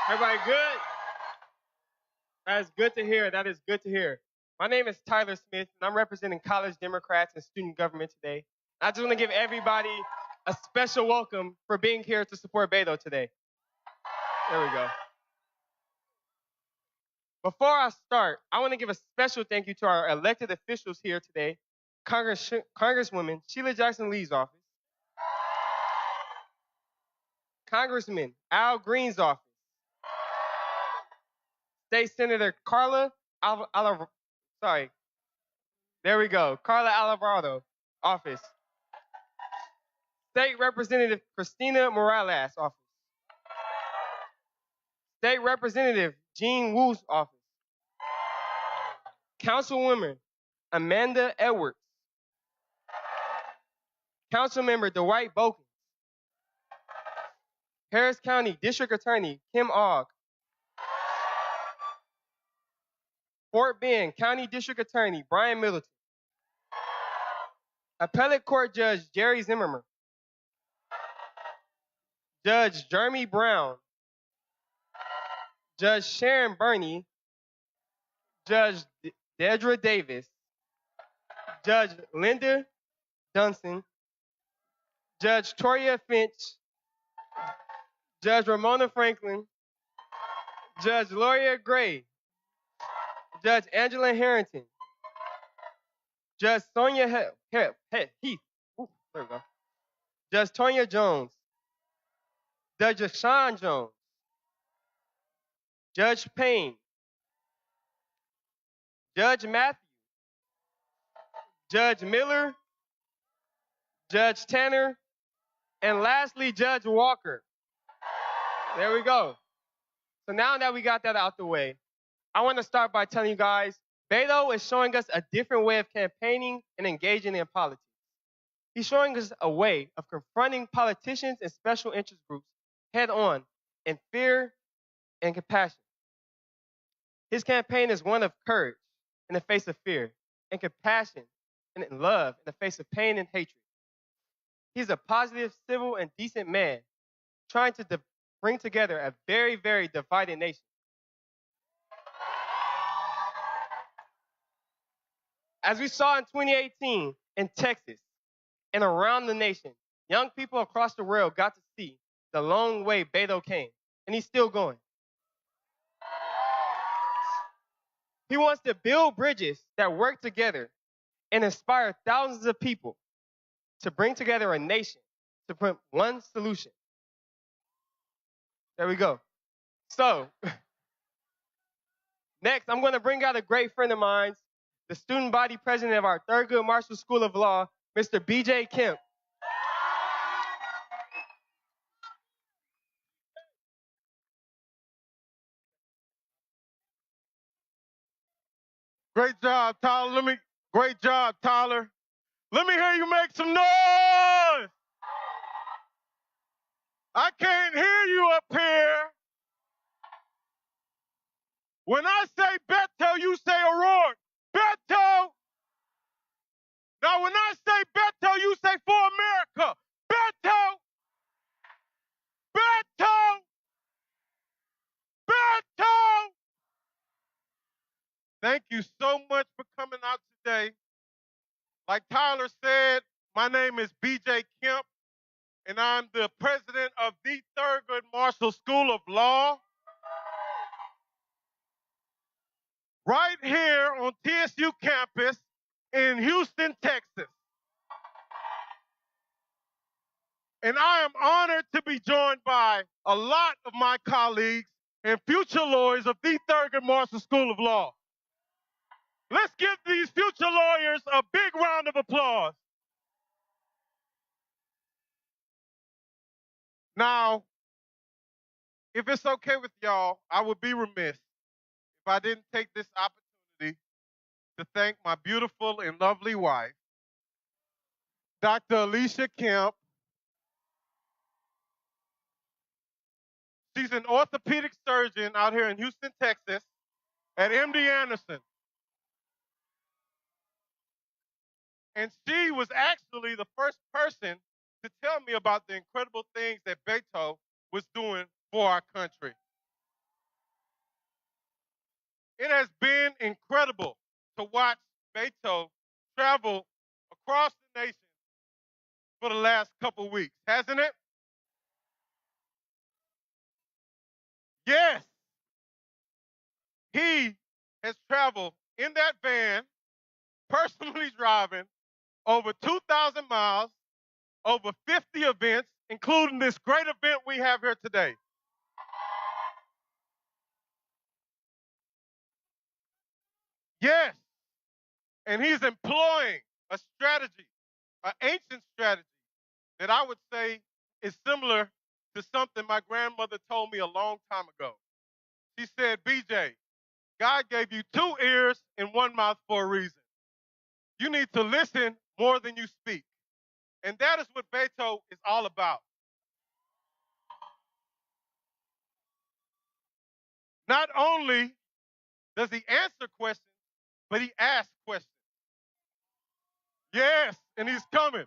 Everybody good? That is good to hear. That is good to hear. My name is Tyler Smith, and I'm representing college Democrats and student government today. I just want to give everybody a special welcome for being here to support Beto today. There we go. Before I start, I want to give a special thank you to our elected officials here today, Congresswoman Sheila Jackson Lee's office, Congressman Al Green's office, State Senator sorry, there we go, Carla Alvarado office, State Representative Christina Morales office, State Representative Jean Wu's office, Councilwoman Amanda Edwards, Councilmember Dwight Bokens, Harris County District Attorney Kim Ogg, Fort Bend County District Attorney Brian Middleton, Appellate Court Judge Jerry Zimmerman, Judge Jeremy Brown, Judge Sharon Burney, Judge Dedra Davis, Judge Linda Dunson, Judge Toria Finch, Judge Ramona Franklin, Judge Gloria Gray, Judge Angela Harrington, Judge Sonia Heath, ooh, there we go, Judge Tonya Jones, Judge Sean Jones, Judge Payne, Judge Matthew, Judge Miller, Judge Tanner, and lastly, Judge Walker. There we go. So now that we got that out the way, I want to start by telling you guys, Beto is showing us a different way of campaigning and engaging in politics. He's showing us a way of confronting politicians and special interest groups head on in fear and compassion. His campaign is one of courage in the face of fear, and compassion and love in the face of pain and hatred. He's a positive, civil, and decent man trying to bring together a very, very divided nation. As we saw in 2018 in Texas and around the nation, young people across the world got to see the long way Beto came, and he's still going. He wants to build bridges that work together and inspire thousands of people to bring together a nation to put one solution. There we go. So, next, I'm going to bring out a great friend of mine, the student body president of our Thurgood Marshall School of Law, Mr. B.J. Kemp. Great job, Tyler. Great job, Tyler. Let me hear you make some noise. I can't hear you up here. When I say Beto, you say O'Rourke. Beto. Now, when I say Beto, you say for America. Beto. Beto. Beto. Thank you so much for coming out today. Like Tyler said, my name is B.J. Kemp, and I'm the president of the Thurgood Marshall School of Law. Right here on TSU campus in Houston, Texas. And I am honored to be joined by a lot of my colleagues and future lawyers of the Thurgood Marshall School of Law. Let's give these future lawyers a big round of applause. Now, if it's okay with y'all, I would be remiss if I didn't take this opportunity to thank my beautiful and lovely wife, Dr. Alicia Kemp. She's an orthopedic surgeon out here in Houston, Texas, at MD Anderson. And she was actually the first person to tell me about the incredible things that Beto was doing for our country. It has been incredible to watch Beto travel across the nation for the last couple weeks, hasn't it? Yes, he has traveled in that van, personally driving over 2,000 miles, over 50 events, including this great event we have here today. Yes, and he's employing a strategy, an ancient strategy that I would say is similar to something my grandmother told me a long time ago. She said, BJ, God gave you two ears and one mouth for a reason. You need to listen more than you speak. And that is what Beto is all about. Not only does he answer questions, but he asks questions. Yes, and he's coming.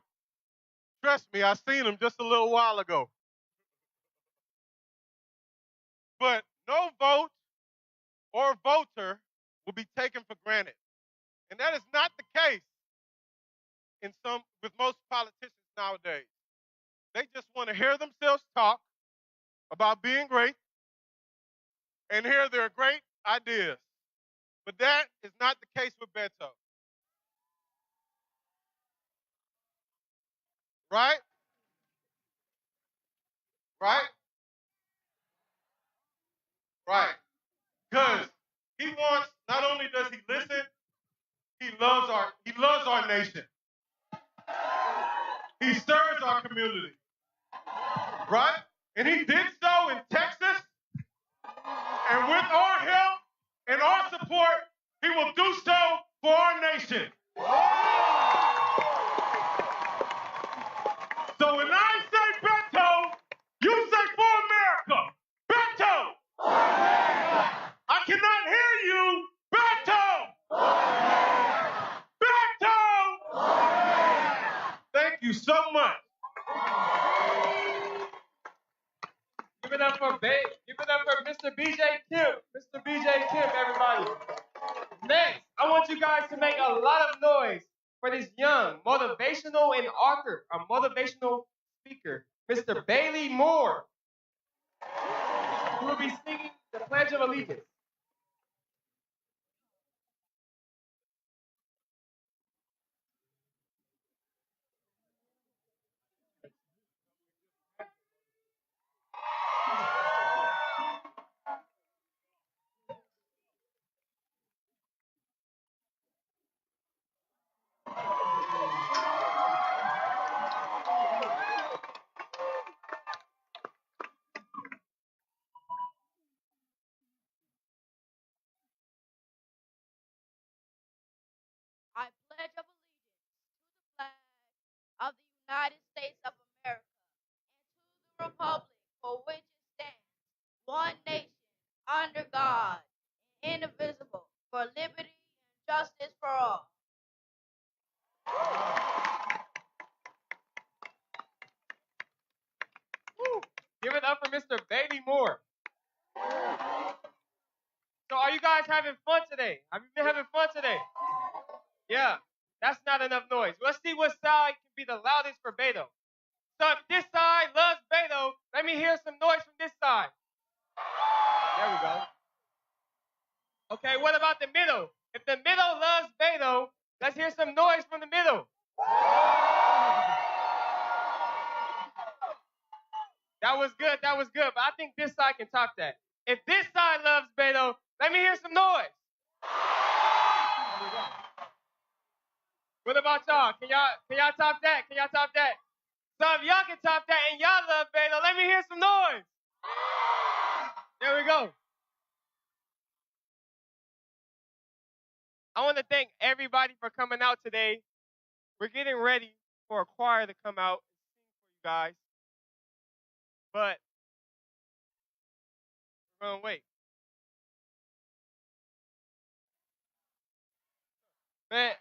Trust me, I seen him just a little while ago. But no vote or voter will be taken for granted. And that is not the case with most politicians nowadays. They just want to hear themselves talk about being great and hear their great ideas. But that is not the case with Beto. Right? Right? Right. Because he wants, not only does he listen, he loves our nation. He serves our community. Right? And he did so in Texas. And with our help and our support, he will do so for our nation. So when I say Beto, you say for America. Beto! I cannot hear you. Beto! Beto! Thank you so much. Give it up for Mr. BJ Kim. Mr. BJ Kim, everybody. Next, I want you guys to make a lot of noise for this young motivational and author, a motivational speaker, Mr. Bailey Moore, who will be singing the Pledge of Allegiance. I pledge of allegiance to the flag of the United States of America and to the republic for which it stands, one nation, under God, indivisible, for liberty and justice for all. Woo. Give it up for Mr. Bailey Moore. So are you guys having fun today? Have you been having fun today? Yeah, that's not enough noise. Let's see what side can be the loudest for Beto. So if this side loves Beto, let me hear some noise from this side. There we go. Okay, what about the middle? If the middle loves Beto, let's hear some noise from the middle. That was good, but I think this side can top that. If this side loves Beto, let me hear some noise. What about y'all? Can y'all top that? Can y'all top that? So if y'all can top that and y'all love Beto, let me hear some noise. There we go. I want to thank everybody for coming out today. We're getting ready for a choir to come out and sing for you guys. But we're going to wait. Man,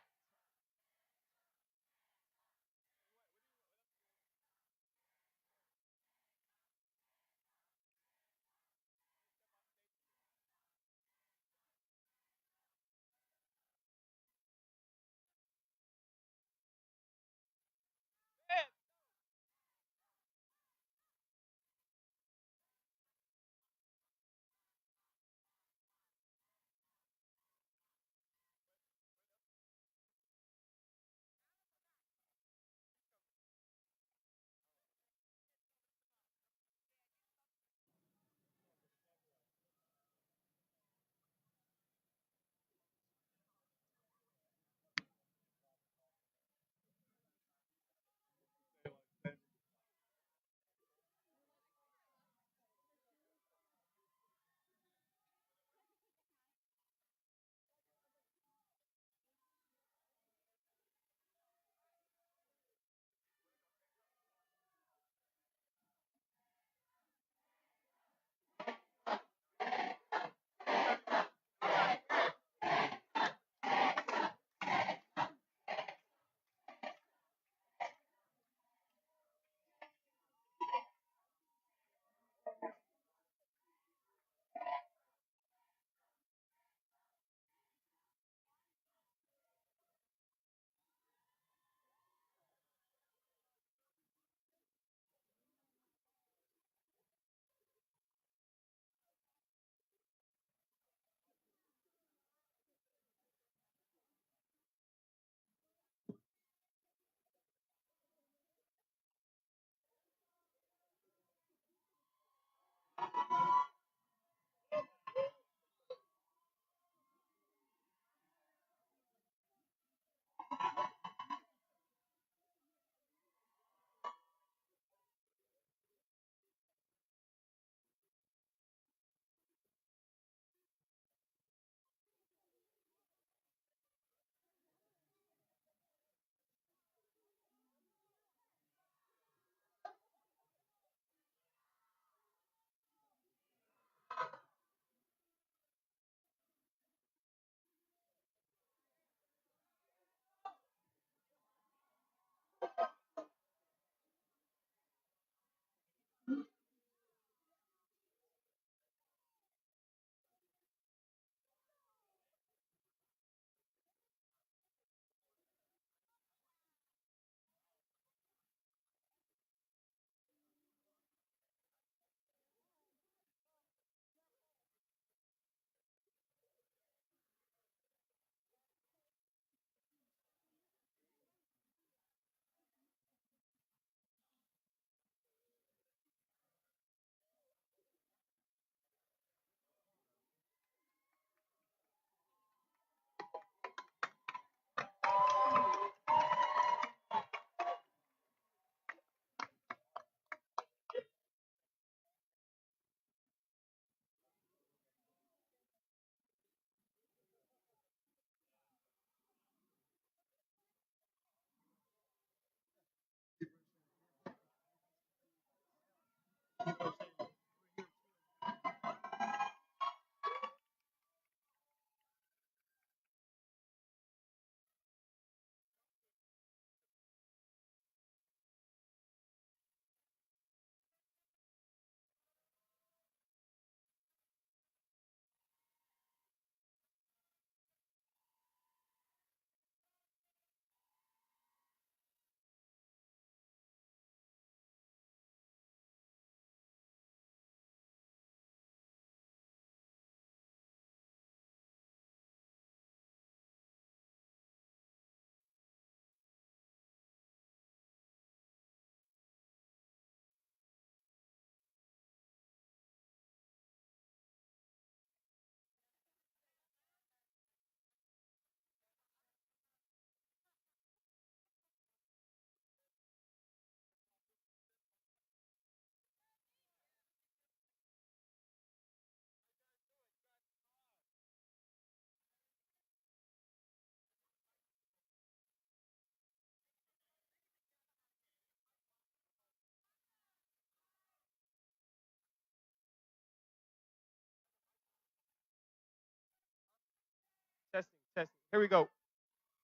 Testing, testing. Here we go.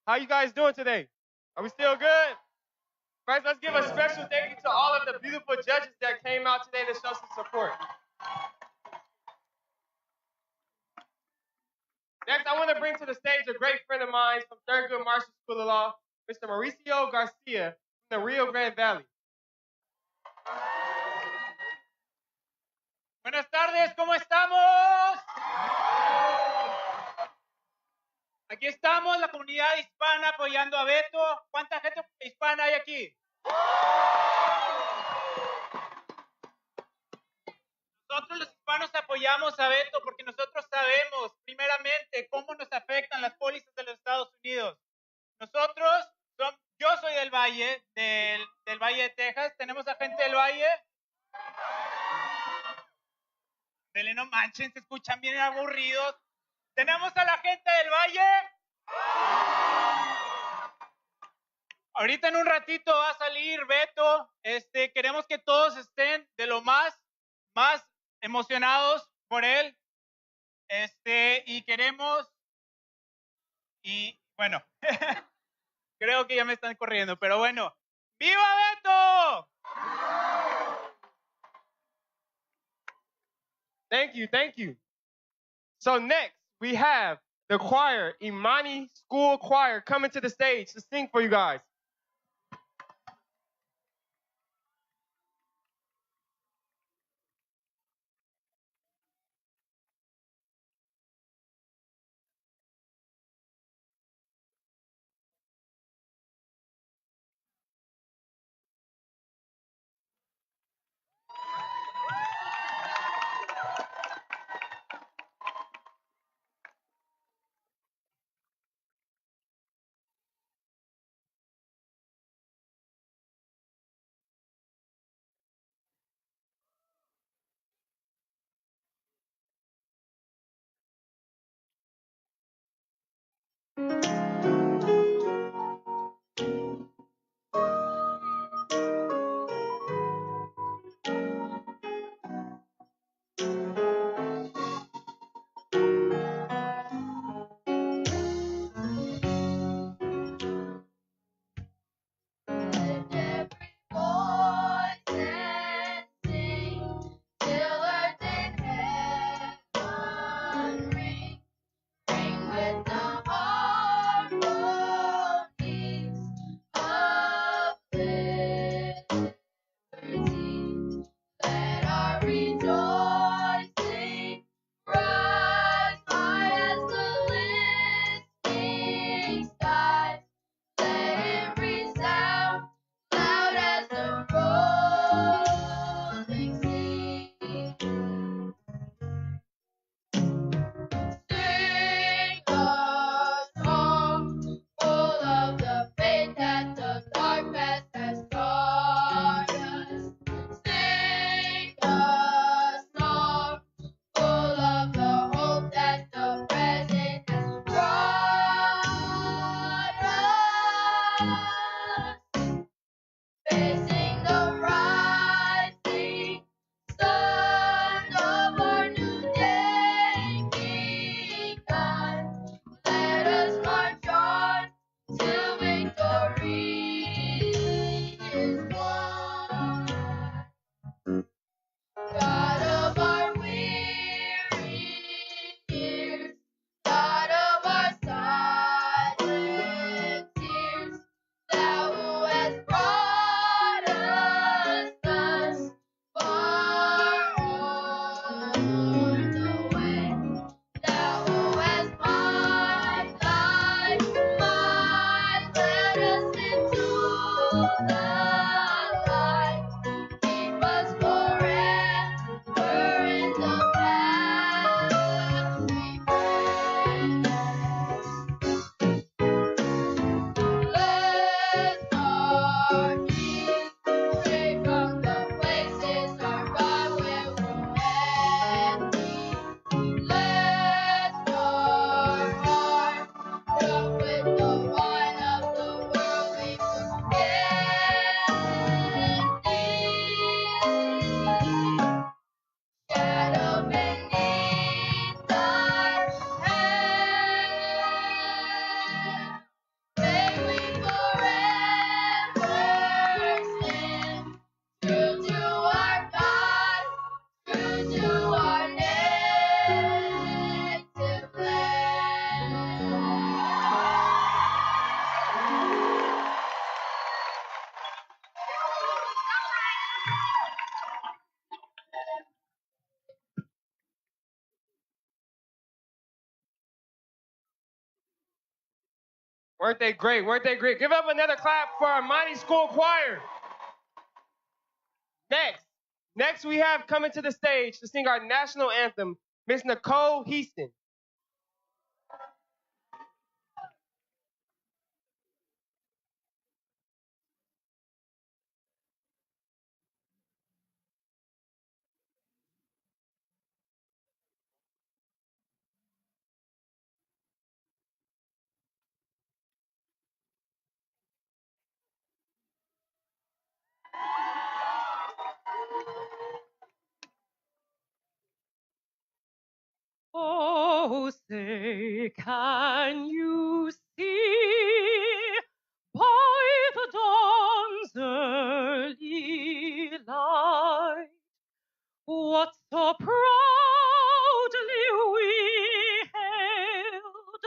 How you guys doing today? Are we still good? First, let's give a special thank you to all of the beautiful judges that came out today to show some support. Next, I want to bring to the stage a great friend of mine from Thurgood Marshall School of Law, Mr. Mauricio Garcia from the Rio Grande Valley. Buenas tardes, ¿cómo estamos? Aquí estamos, la comunidad hispana apoyando a Beto. ¿Cuánta gente hispana hay aquí? Nosotros los hispanos apoyamos a Beto porque nosotros sabemos, primeramente, cómo nos afectan las pólizas de los Estados Unidos. Nosotros, yo soy del Valle, del Valle de Texas. Tenemos a gente del Valle. Dele, no manchen, se escuchan bien aburridos. Tenemos a la gente del Valle. Ahorita en un ratito va a salir Beto. Queremos que todos estén de lo más emocionados por él. Y queremos, y bueno, creo que ya me están corriendo, pero bueno, ¡viva Beto! Thank you, thank you. So next, we have the choir, Imani School Choir, coming to the stage to sing for you guys. Ring with the harp. Weren't they great? Weren't they great? Give up another clap for our Mighty School Choir. Next we have coming to the stage to sing our national anthem, Miss Nicole Heaston. Oh, say, can you see by the dawn's early light what so proudly we hailed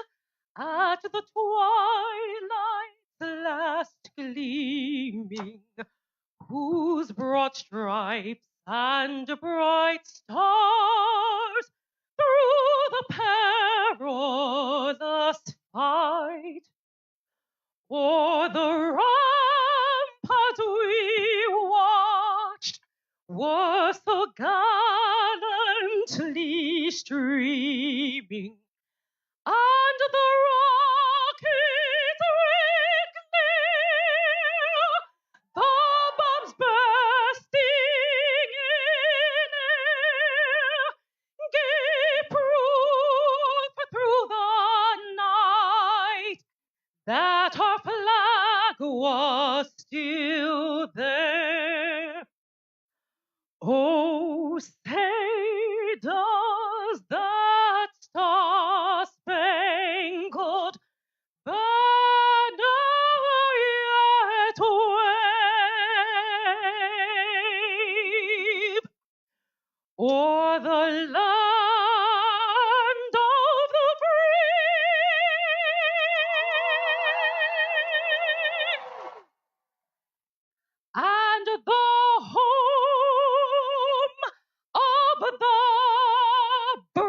at the twilight's last gleaming, whose broad stripes and bright stars through the perilous fight o'er the ramparts we watched were so gallantly streaming, and the rockets ring clear, the bombs bursting in air gave proof through the night that our flag was still there. Oh, say does that star-spangled banner yet wave o'er the land of the free and the home of the brave?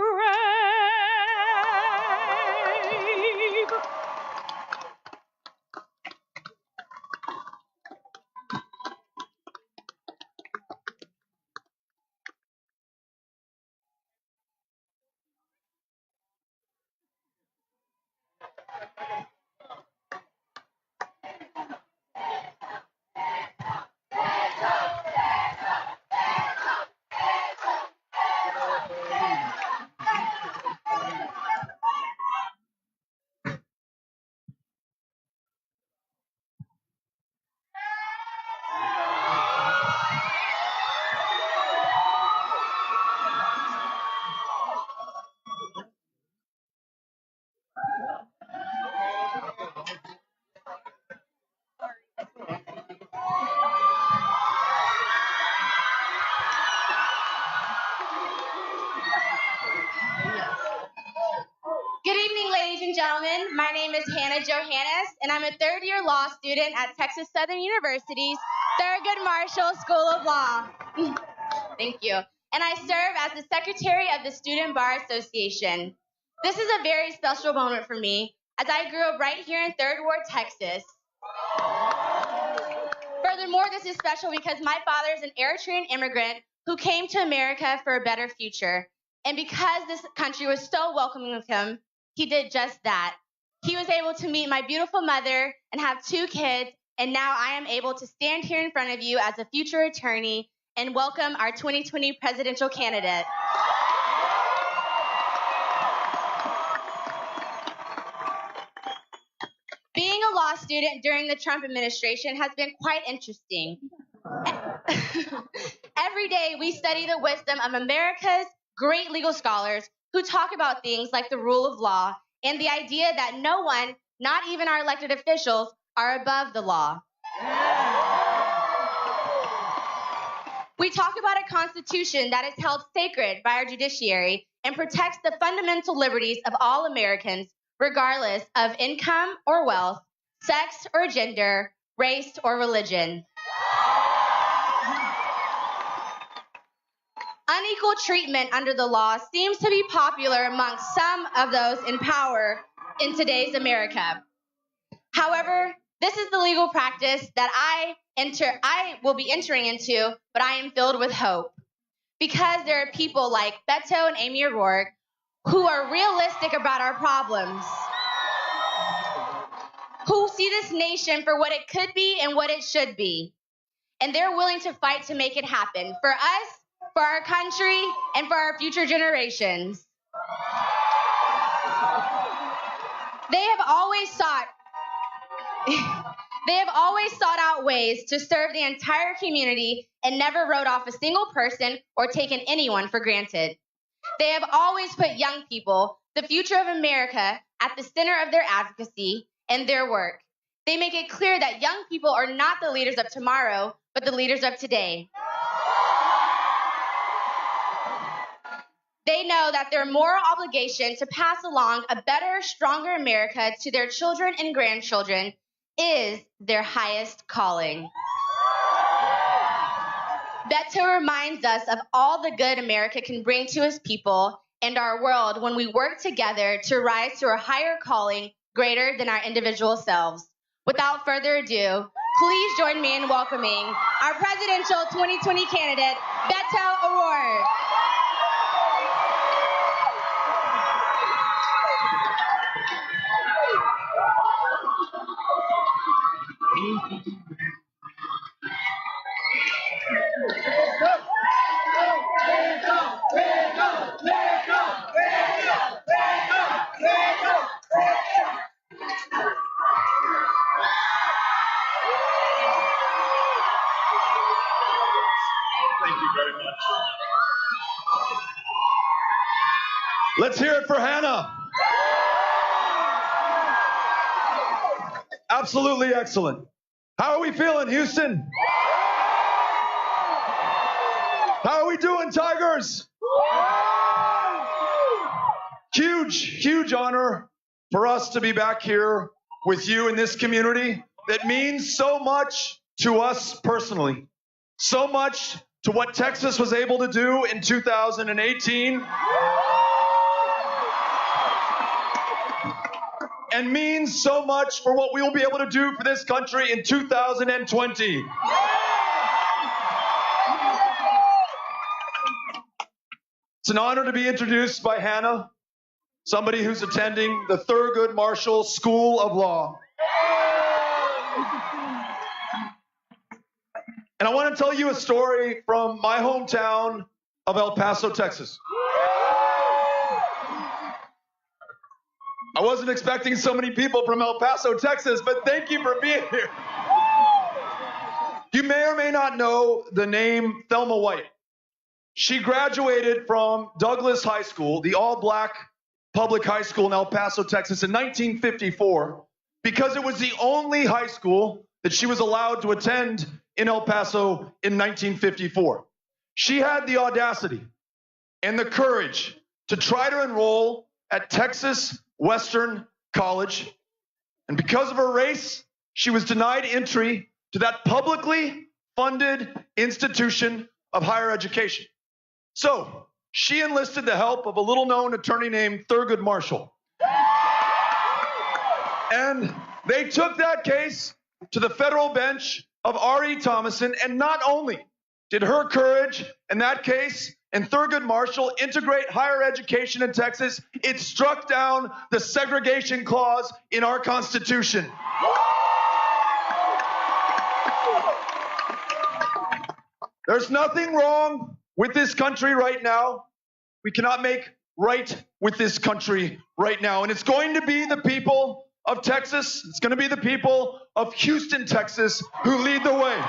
Good evening, ladies and gentlemen. My name is Hannah Johannes, and I'm a third-year law student at Texas Southern University's Thurgood Marshall School of Law. Thank you. And I serve as the secretary of the Student Bar Association. This is a very special moment for me, as I grew up right here in Third Ward, Texas. Furthermore, this is special because my father is an Eritrean immigrant who came to America for a better future. And because this country was so welcoming of him, he did just that. He was able to meet my beautiful mother and have 2 kids, and now I am able to stand here in front of you as a future attorney and welcome our 2020 presidential candidate. Being a law student during the Trump administration has been quite interesting. Every day we study the wisdom of America's great legal scholars who talk about things like the rule of law and the idea that no one, not even our elected officials, are above the law. We talk about a constitution that is held sacred by our judiciary and protects the fundamental liberties of all Americans, regardless of income or wealth, sex or gender, race or religion. Unequal treatment under the law seems to be popular amongst some of those in power in today's America. However, this is the legal practice that I will be entering into, but I am filled with hope. Because there are people like Beto and Amy O'Rourke who are realistic about our problems, who see this nation for what it could be and what it should be. And they're willing to fight to make it happen for us, for our country, and for our future generations. They have always sought out ways to serve the entire community and never wrote off a single person or taken anyone for granted. They have always put young people, the future of America, at the center of their advocacy and their work. They make it clear that young people are not the leaders of tomorrow, but the leaders of today. They know that their moral obligation to pass along a better, stronger America to their children and grandchildren is their highest calling. Beto reminds us of all the good America can bring to his people and our world when we work together to rise to a higher calling greater than our individual selves. Without further ado, please join me in welcoming our presidential 2020 candidate, Beto O'Rourke. Thank you very much. Let's hear it for Hannah. Absolutely excellent. How are we feeling, Houston? How are we doing, Tigers? Huge honor for us to be back here with you in this community that means so much to us personally, so much to what Texas was able to do in 2018, and means so much for what we will be able to do for this country in 2020. It's an honor to be introduced by Hannah, somebody who's attending the Thurgood Marshall School of Law. And I want to tell you a story from my hometown of El Paso, Texas. I wasn't expecting so many people from El Paso, Texas, but thank you for being here. You may or may not know the name Thelma White. She graduated from Douglas High School, the all-black public high school in El Paso, Texas, in 1954, because it was the only high school that she was allowed to attend in El Paso in 1954. She had the audacity and the courage to try to enroll at Texas Western College, and because of her race, she was denied entry to that publicly funded institution of higher education. So she enlisted the help of a little-known attorney named Thurgood Marshall. And they took that case to the federal bench of R.E. Thomason, and not only did her courage in that case and Thurgood Marshall integrate higher education in Texas, it struck down the segregation clause in our Constitution. There's nothing wrong with this country right now. We cannot make right with this country right now. And it's going to be the people of Texas, it's going to be the people of Houston, Texas, who lead the way.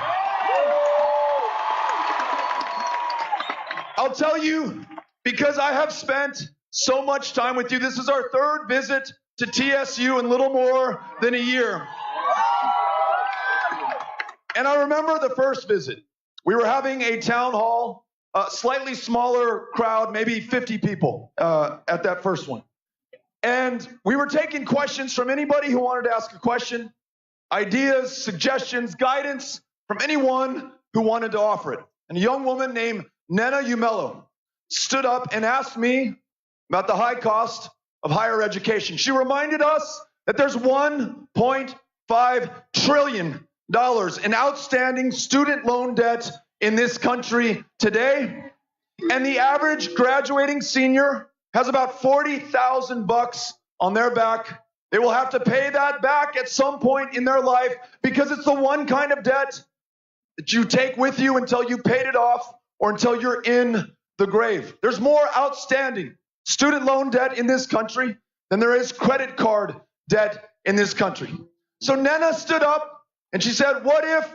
I'll tell you, because I have spent so much time with you, this is our third visit to TSU in little more than a year. And I remember the first visit. We were having a town hall, a slightly smaller crowd, maybe 50 people at that first one. And we were taking questions from anybody who wanted to ask a question, ideas, suggestions, guidance from anyone who wanted to offer it. And a young woman named Nena Umelo stood up and asked me about the high cost of higher education. She reminded us that there's 1.5 $5 trillion in outstanding student loan debt in this country today. And the average graduating senior has about $40,000 on their back. They will have to pay that back at some point in their life because it's the one kind of debt that you take with you until you paid it off or until you're in the grave. There's more outstanding student loan debt in this country than there is credit card debt in this country. So Nena stood up and she said, what if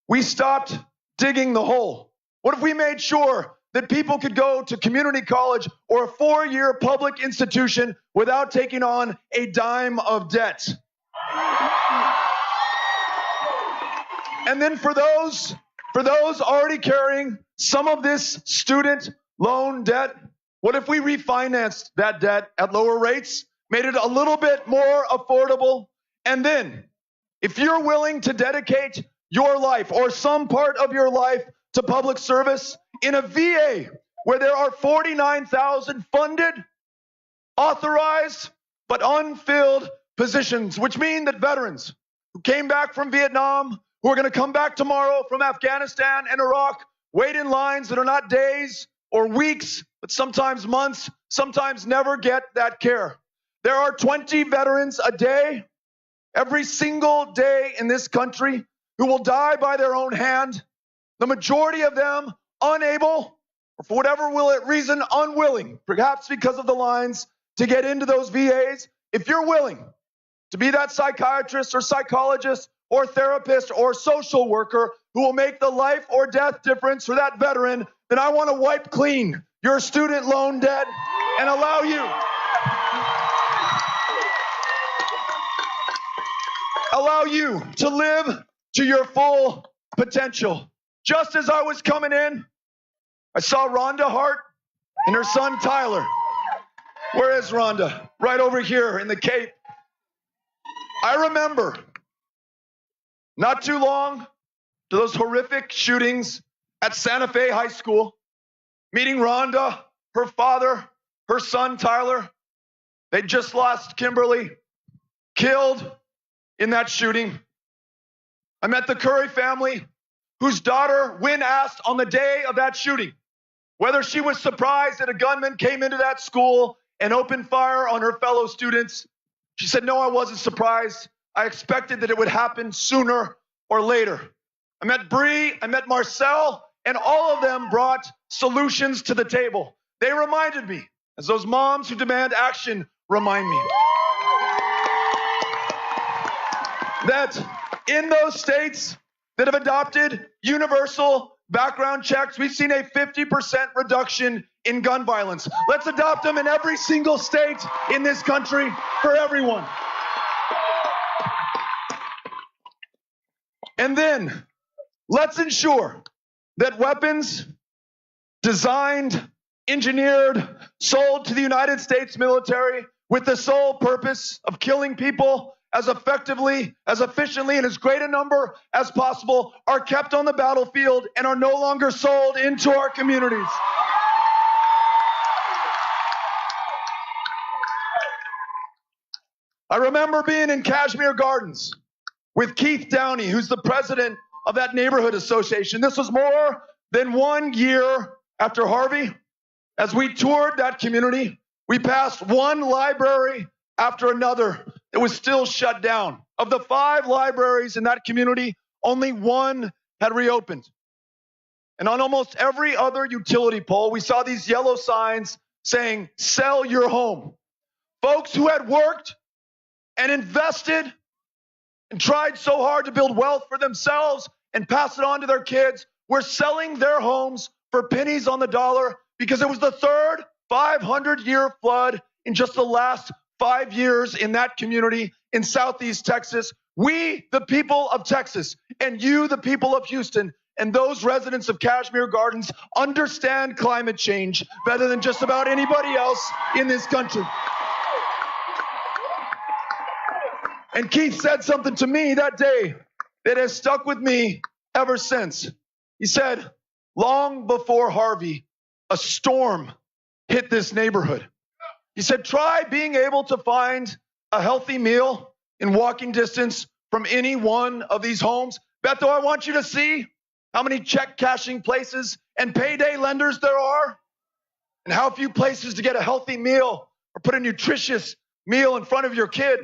we stopped digging the hole? What if we made sure that people could go to community college or a 4-year public institution without taking on a dime of debt? And then for those already carrying some of this student loan debt, what if we refinanced that debt at lower rates, made it a little bit more affordable? And then, if you're willing to dedicate your life or some part of your life to public service in a VA where there are 49,000 funded, authorized, but unfilled positions, which mean that veterans who came back from Vietnam, who are going to come back tomorrow from Afghanistan and Iraq, wait in lines that are not days or weeks, but sometimes months, sometimes never get that care. There are 20 veterans a day, every single day in this country, who will die by their own hand. The majority of them unable, or for whatever reason, unwilling, perhaps because of the lines, to get into those VAs. If you're willing to be that psychiatrist or psychologist or therapist or social worker who will make the life or death difference for that veteran, then I want to wipe clean your student loan debt and allow you to live to your full potential. Just as I was coming in, I saw Rhonda Hart and her son Tyler. Where is Rhonda? Right over here in the Cape. I remember not too long to those horrific shootings at Santa Fe High School, meeting Rhonda, her father, her son Tyler. They just lost Kimberly, killed in that shooting. I met the Curry family, whose daughter, when asked on the day of that shooting whether she was surprised that a gunman came into that school and opened fire on her fellow students, she said, no, I wasn't surprised. I expected that it would happen sooner or later. I met Bree, I met Marcel, and all of them brought solutions to the table. They reminded me, as those moms who demand action remind me, that in those states that have adopted universal background checks, we've seen a 50% reduction in gun violence. Let's adopt them in every single state in this country for everyone. And then let's ensure that weapons designed, engineered, sold to the United States military with the sole purpose of killing people as effectively, as efficiently, and as great a number as possible are kept on the battlefield and are no longer sold into our communities. I remember being in Kashmir Gardens with Keith Downey, who's the president of that neighborhood association. This was more than 1 year after Harvey. As we toured that community, we passed one library after another that was still shut down. Of the 5 libraries in that community, only 1 had reopened. And on almost every other utility pole, we saw these yellow signs saying, sell your home. Folks who had worked and invested and tried so hard to build wealth for themselves and pass it on to their kids were selling their homes for pennies on the dollar because it was the third 500-year flood in just the last 5 years in that community in Southeast Texas. We, the people of Texas, and you, the people of Houston, and those residents of Kashmir Gardens understand climate change better than just about anybody else in this country. And Keith said something to me that day that has stuck with me ever since. He said, long before Harvey, a storm hit this neighborhood. He said, try being able to find a healthy meal in walking distance from any one of these homes. Beto, I want you to see how many check cashing places and payday lenders there are, and how few places to get a healthy meal or put a nutritious meal in front of your kid.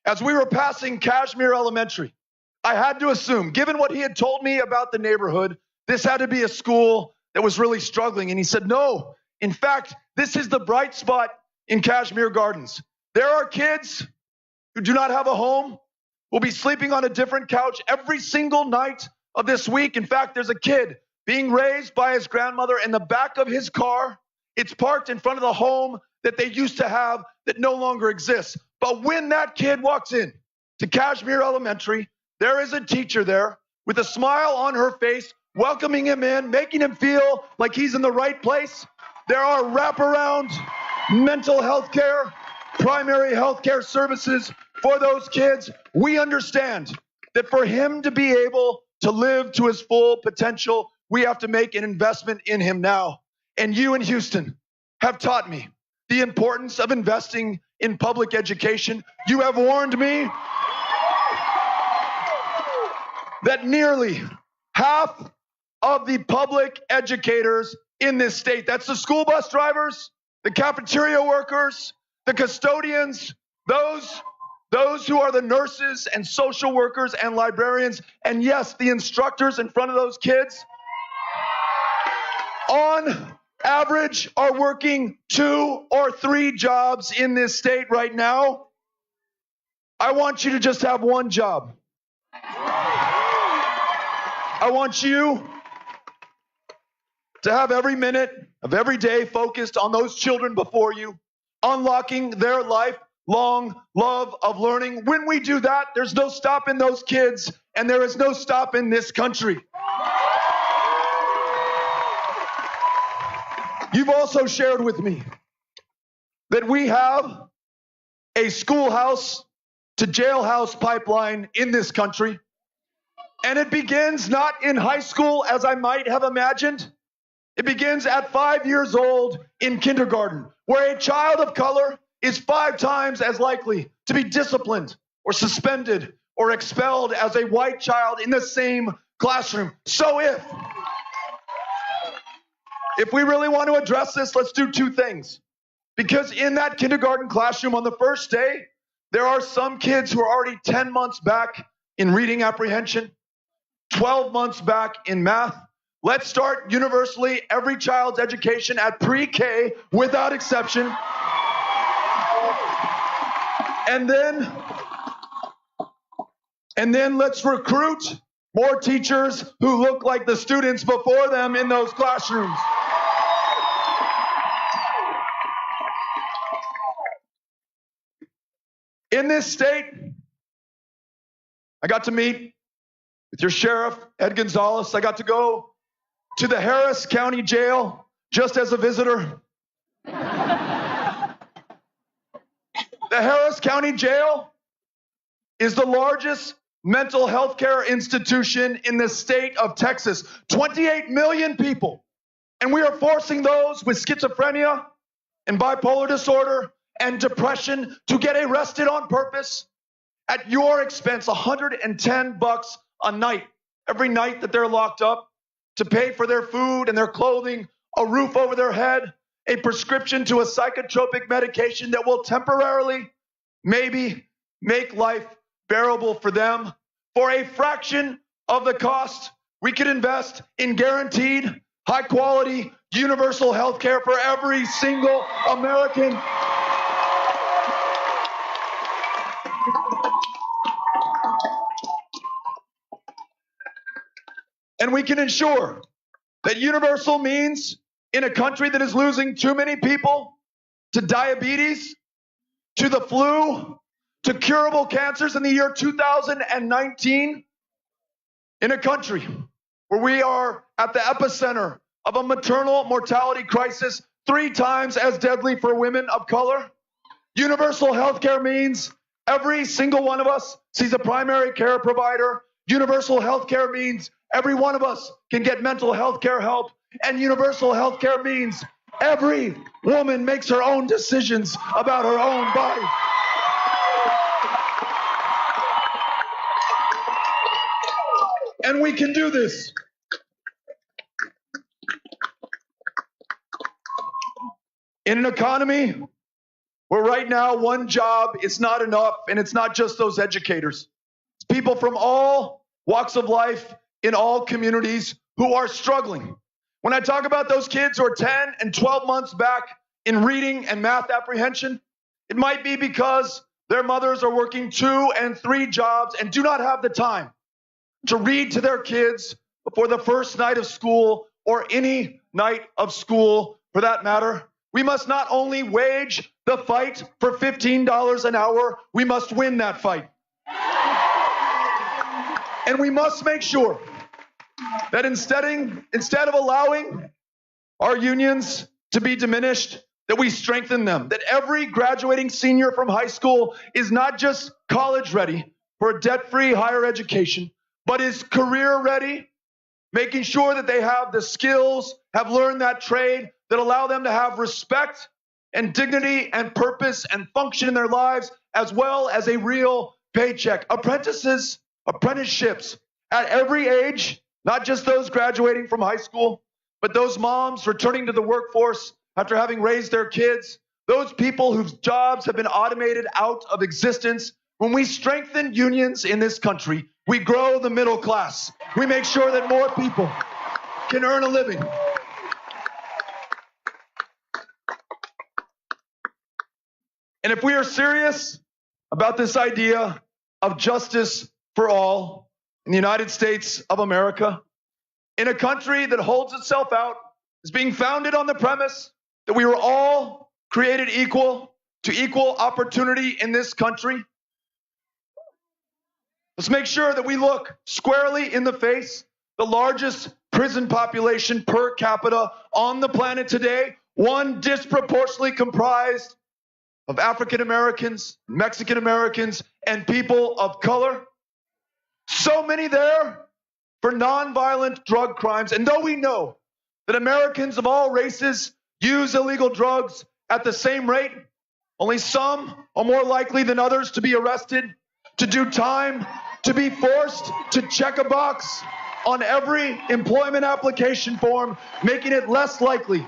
As we were passing Kashmir Elementary, I had to assume, given what he had told me about the neighborhood, this had to be a school that was really struggling. And he said, no, in fact, this is the bright spot in Kashmir Gardens. There are kids who do not have a home, will be sleeping on a different couch every single night of this week. In fact, there's a kid being raised by his grandmother in the back of his car. It's parked in front of the home that they used to have that no longer exists. But when that kid walks in to Kashmir Elementary, there is a teacher there with a smile on her face, welcoming him in, making him feel like he's in the right place. There are wraparound mental health care, primary health care services for those kids. We understand that for him to be able to live to his full potential, we have to make an investment in him now. And you in Houston have taught me the importance of investing in public education. You have warned me that nearly half of the public educators in this state, that's the school bus drivers, the cafeteria workers, the custodians, those who are the nurses and social workers and librarians, and yes, the instructors in front of those kids, on average are working 2 or 3 jobs in this state right now. I want you to just have one job. I want you to have every minute of every day focused on those children before you, unlocking their lifelong love of learning. When we do that, there's no stopping those kids, and there is no stopping this country. You've also shared with me that we have a schoolhouse to jailhouse pipeline in this country. And it begins not in high school, as I might have imagined. It begins at 5 years old in kindergarten, where a child of color is 5 times as likely to be disciplined or suspended or expelled as a white child in the same classroom. So if we really want to address this, let's do 2 things. Because in that kindergarten classroom on the first day, there are some kids who are already 10 months back in reading apprehension, 12 months back in math. Let's start universally every child's education at pre-K without exception. And then let's recruit more teachers who look like the students before them in those classrooms. In this state, I got to meet with your sheriff, Ed Gonzalez. I got to go to the Harris County Jail just as a visitor. The Harris County Jail is the largest mental health care institution in the state of Texas. 28 million people. And we are forcing those with schizophrenia and bipolar disorder and depression to get arrested on purpose at your expense, $110 a night, every night that they're locked up, to pay for their food and their clothing, a roof over their head, a prescription to a psychotropic medication that will temporarily maybe make life bearable for them. For a fraction of the cost, we could invest in guaranteed, high-quality, universal health care for every single American. And we can ensure that universal means in a country that is losing too many people to diabetes, to the flu, to curable cancers in the year 2019, in a country where we are at the epicenter of a maternal mortality crisis 3 times as deadly for women of color. Universal health care means every single one of us sees a primary care provider. Universal health care means every one of us can get mental health care help. And universal health care means every woman makes her own decisions about her own body. And we can do this. In an economy where right now one job is not enough, and it's not just those educators. It's people from all walks of life in all communities who are struggling. When I talk about those kids who are 10 and 12 months back in reading and math apprehension, it might be because their mothers are working 2 and 3 jobs and do not have the time to read to their kids before the first night of school or any night of school for that matter. We must not only wage the fight for $15 an hour, we must win that fight. And we must make sure that instead of allowing our unions to be diminished, that we strengthen them, that every graduating senior from high school is not just college ready for a debt-free higher education, but is career ready, making sure that they have the skills, have learned that trade that allow them to have respect and dignity and purpose and function in their lives, as well as a real paycheck. Apprenticeships at every age, not just those graduating from high school, but those moms returning to the workforce after having raised their kids, those people whose jobs have been automated out of existence. When we strengthen unions in this country, we grow the middle class. We make sure that more people can earn a living. And if we are serious about this idea of justice for all in the United States of America, in a country that holds itself out as being founded on the premise that we were all created equal to equal opportunity in this country, let's make sure that we look squarely in the face the largest prison population per capita on the planet today, one disproportionately comprised of African Americans, Mexican Americans, and people of color. So many there for nonviolent drug crimes. And though we know that Americans of all races use illegal drugs at the same rate, only some are more likely than others to be arrested, to do time, to be forced to check a box on every employment application form, making it less likely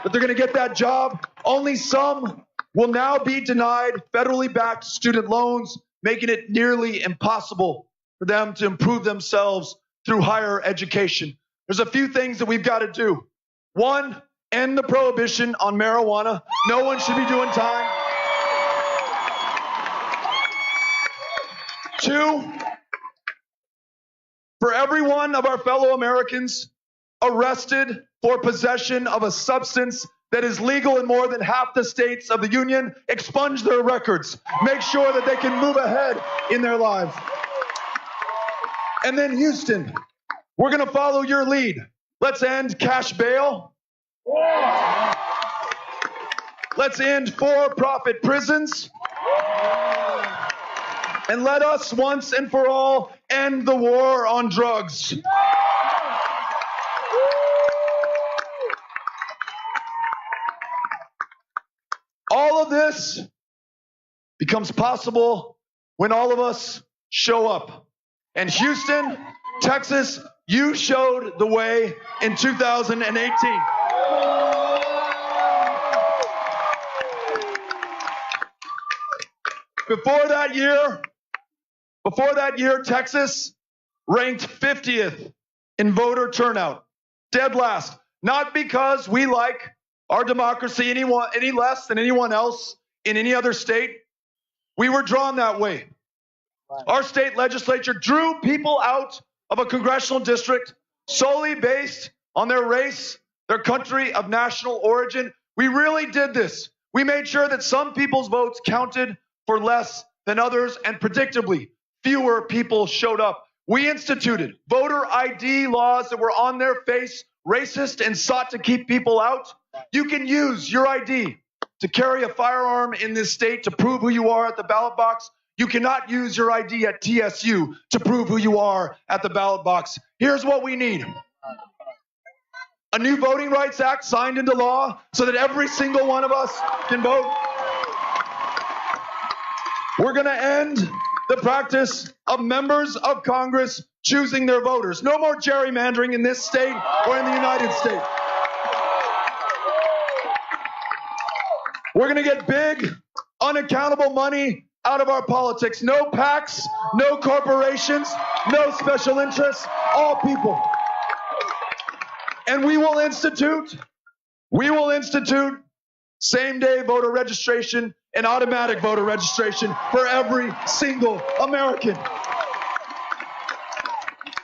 that they're going to get that job. Only some will now be denied federally backed student loans, making it nearly impossible for them to improve themselves through higher education. There's a few things that we've got to do. One, end the prohibition on marijuana. No one should be doing time. 2, for every one of our fellow Americans arrested for possession of a substance that is legal in more than half the states of the union, expunge their records. Make sure that they can move ahead in their lives. And then Houston, we're going to follow your lead. Let's end cash bail. Let's end for-profit prisons. And let us once and for all end the war on drugs. All of this becomes possible when all of us show up. And Houston, Texas, you showed the way in 2018. Before that year, Texas ranked 50th in voter turnout, dead last. Not because we like our democracy any less than anyone else in any other state. We were drawn that way. Our state legislature drew people out of a congressional district solely based on their race, their country of national origin. We really did this. We made sure that some people's votes counted for less than others, and predictably, fewer people showed up. We instituted voter ID laws that were on their face racist and sought to keep people out. You can use your ID to carry a firearm in this state to prove who you are at the ballot box. You cannot use your ID at TSU to prove who you are at the ballot box. Here's what we need. A new Voting Rights Act signed into law so that every single one of us can vote. We're going to end the practice of members of Congress choosing their voters. No more gerrymandering in this state or in the United States. We're going to get big, unaccountable money out of our politics. No PACs, no corporations, no special interests, all people. And we will institute same-day voter registration and automatic voter registration for every single American.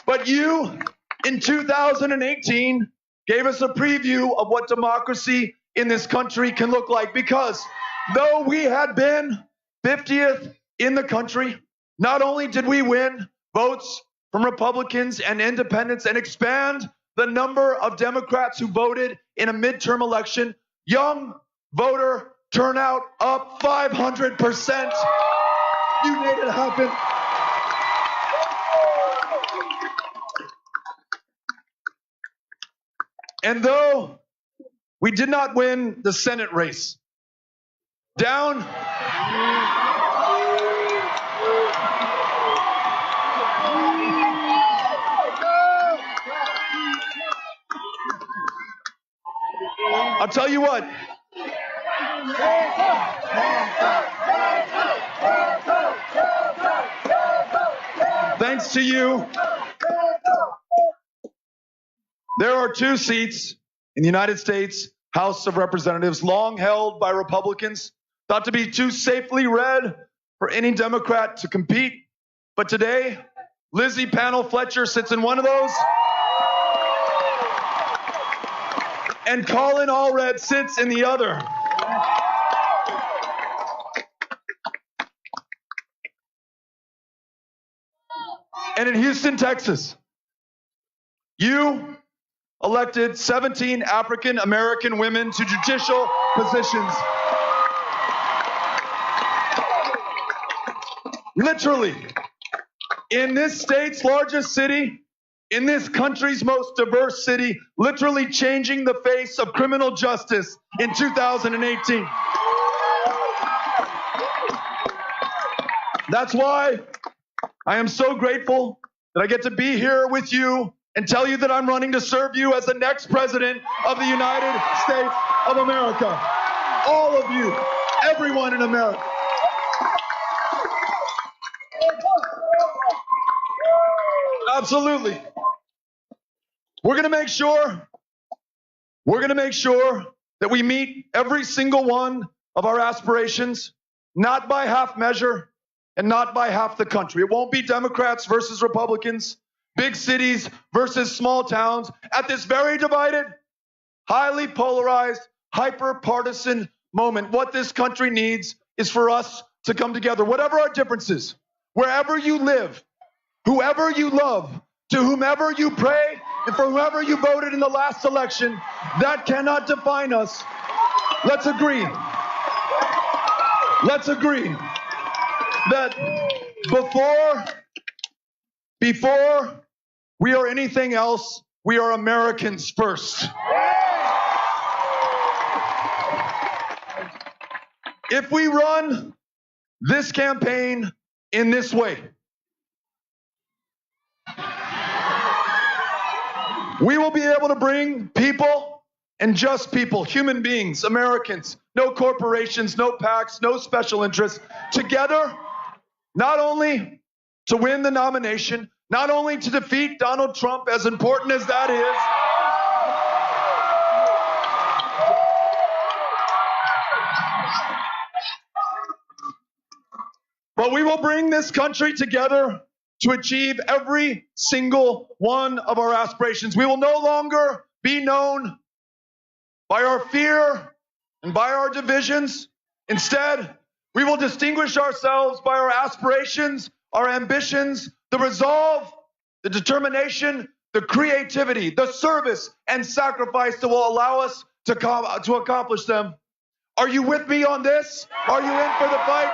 But you, in 2018, gave us a preview of what democracy in this country can look like, because though we had been 50th in the country, not only did we win votes from Republicans and independents and expand the number of Democrats who voted in a midterm election, young voter turnout up 500%. You made it happen. And though we did not win the Senate race, down I'll tell you what. Thanks to you, there are 2 seats in the United States House of Representatives long held by Republicans, thought to be too safely red for any Democrat to compete. But today, Lizzie Panel Fletcher sits in one of those, and Colin Allred sits in the other. And in Houston, Texas, you elected 17 African American women to judicial positions. Literally, in this state's largest city, in this country's most diverse city, literally changing the face of criminal justice in 2018. That's why I am so grateful that I get to be here with you and tell you that I'm running to serve you as the next president of the United States of America. All of you, everyone in America. Absolutely. We're going to make sure that we meet every single one of our aspirations, not by half measure and not by half the country. It won't be Democrats versus Republicans, big cities versus small towns. At this very divided, highly polarized, hyper-partisan moment, what this country needs is for us to come together, whatever our differences, wherever you live, whoever you love, to whomever you pray, and for whoever you voted in the last election. That cannot define us. Let's agree. Let's agree that before we are anything else, we are Americans first. If we run this campaign in this way, we will be able to bring people, and just people, human beings, Americans, no corporations, no PACs, no special interests, together, not only to win the nomination, not only to defeat Donald Trump, as important as that is, but we will bring this country together to achieve every single one of our aspirations. We will no longer be known by our fear and by our divisions. Instead, we will distinguish ourselves by our aspirations, our ambitions, the resolve, the determination, the creativity, the service, and sacrifice that will allow us to accomplish them. Are you with me on this? Are you in for the fight?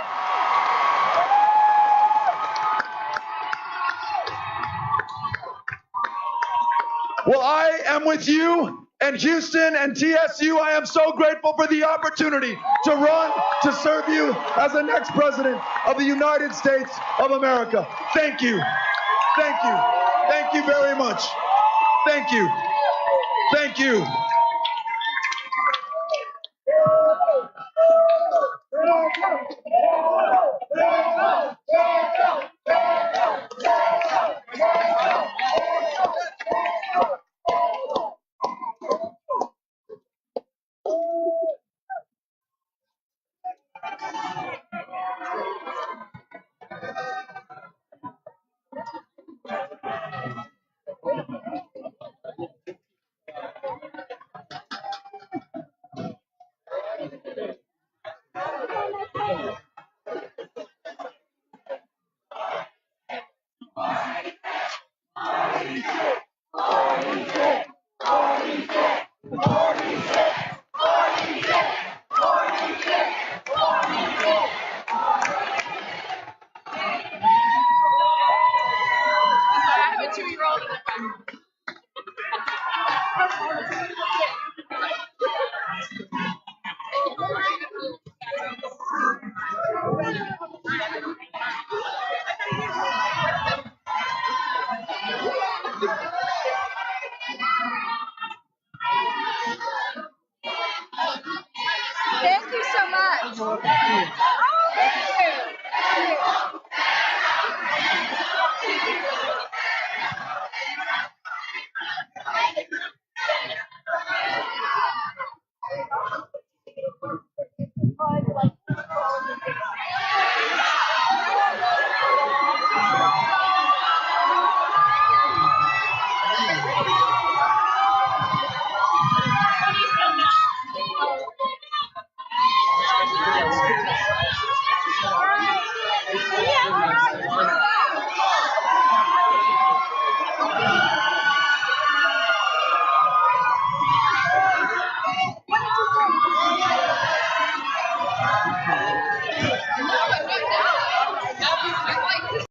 Well, I am with you, and Houston and TSU. I am so grateful for the opportunity to run to serve you as the next president of the United States of America. Thank you. Thank you. Thank you very much. Thank you. Thank you. Thank you so much.